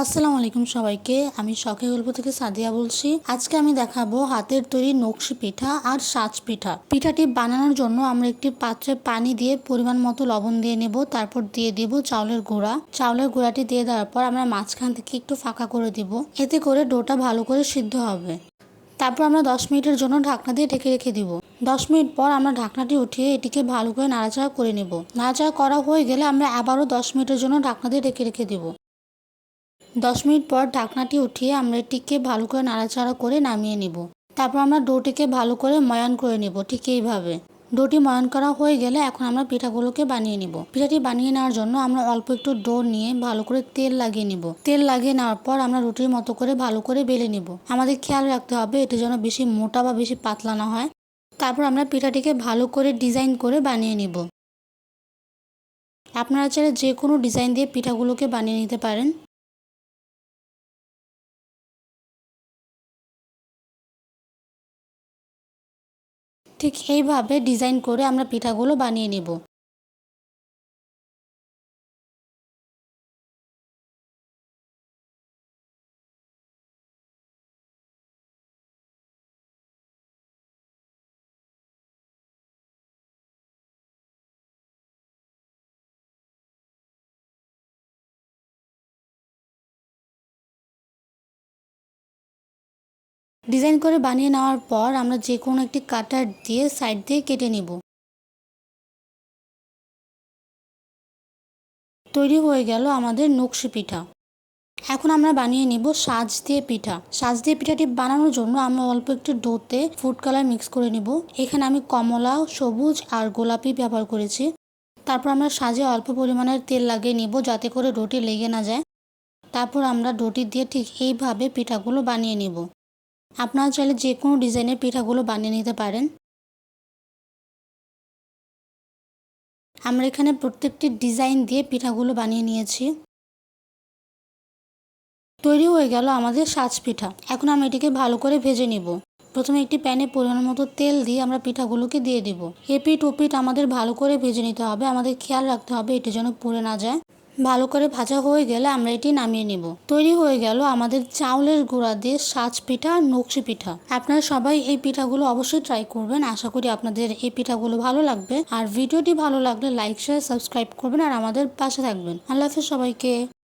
আসসালামু আলাইকুম সবাইকে। আমি শখের গল্প থেকে সাদিয়া বলছি। আজকে আমি দেখাবো হাতের তৈরি নকশি পিঠা আর সাজ পিঠা। পিঠাটি বানানোর জন্য আমরা একটি পাত্রে পানি দিয়ে পরিমাণ মতো লবণ দিয়ে নেব। তারপর দিয়ে দিব চাউলের গুঁড়া। চাউলের গুঁড়াটি দিয়ে দেওয়ার পর আমরা মাঝখান থেকে একটু ফাঁকা করে দিব, এতে করে ডোটা ভালো করে সিদ্ধ হবে। তারপর আমরা 10 মিনিটের জন্য ঢাকনা দিয়ে ঢেকে রেখে দিব। 10 মিনিট পর আমরা ঢাকনাটি উঠিয়ে এটিকে ভালো করে নাড়াচাড়া করে নেব। নাড়াচাড়া করা হয়ে গেলে আমরা আবারও 10 মিনিটের জন্য ঢাকনা দিয়ে ঢেকে রেখে দিব। 10 মিনিট পর ঢাকনাটি উঠিয়ে আমরা এটিকে ভালো করে নাড়াচাড়া করে নামিয়ে নিব। তারপর আমরা ডোটিকে ভালো করে ময়ান করে নিব। ঠিক এইভাবে ডোটি ময়ান করা হয়ে গেলে এখন আমরা পিঠাগুলোকে বানিয়ে নিব। পিঠাটি বানিয়ে নেওয়ার জন্য আমরা অল্প একটু ডো নিয়ে ভালো করে তেল লাগিয়ে নিব। তেল লাগিয়ে নেওয়ার পর আমরা রুটির মতো করে ভালো করে বেলে নিব। আমাদের খেয়াল রাখতে হবে এটি যেন বেশি মোটা বা বেশি পাতলা না হয়। তারপর আমরা পিঠাটিকে ভালো করে ডিজাইন করে বানিয়ে নিব। আপনারা চাইলে যে কোনো ডিজাইন দিয়ে পিঠাগুলোকে বানিয়ে নিতে পারেন। ঠিক এইভাবে ডিজাইন করে আমরা পিঠাগুলো বানিয়ে নেব। ডিজাইন করে বানিয়ে নেওয়ার পর আমরা যে কোনো একটি কাটার দিয়ে সাইড দিয়ে কেটে নিব। তৈরি হয়ে গেল আমাদের নকশি পিঠা। এখন আমরা বানিয়ে নিব সাজ দিয়ে পিঠা। সাজ দিয়ে পিঠাটি বানানোর জন্য আমরা অল্প একটু ডোতে ফুড কালার মিক্স করে নিব। এখানে আমি কমলা, সবুজ আর গোলাপি ব্যবহার করেছি। তারপর আমরা সাজে অল্প পরিমাণের তেল লাগিয়ে নিব যাতে করে ডোটি লেগে না যায়। তারপর আমরা ডোটি দিয়ে ঠিক এইভাবে পিঠাগুলো বানিয়ে নিব। আপনারা চাইলে যে কোনো ডিজাইনের পিঠাগুলো বানিয়ে নিতে পারেন। আমরা এখানে প্রত্যেকটি ডিজাইন দিয়ে পিঠাগুলো বানিয়ে নিয়েছি। তৈরি হয়ে গেল আমাদের সাজ পিঠা। এখন আমরা এটিকে ভালো করে ভেজে নিব। প্রথমে একটি প্যানে পরিমাণ মতো তেল দিয়ে আমরা পিঠাগুলোকে দিয়ে দিব। এপিঠ ওপিঠ আমাদের ভালো করে ভেজে নিতে হবে। আমাদের খেয়াল রাখতে হবে এটি যেন পুড়ে না যায়। ভালো করে ভাজা হয়ে গেলে আমরা এটি নামিয়ে নিব। তৈরি হয়ে গেল আমাদের চাউলের গুঁড়া দিয়ে সাজ পিঠা আর নকশি পিঠা। আপনারা সবাই এই পিঠাগুলো অবশ্যই ট্রাই করবেন। আশা করি আপনাদের এই পিঠাগুলো ভালো লাগবে। আর ভিডিওটি ভালো লাগলে লাইক, শেয়ার, সাবস্ক্রাইব করবেন আর আমাদের পাশে থাকবেন। আল্লাহ হাফেজ সবাইকে।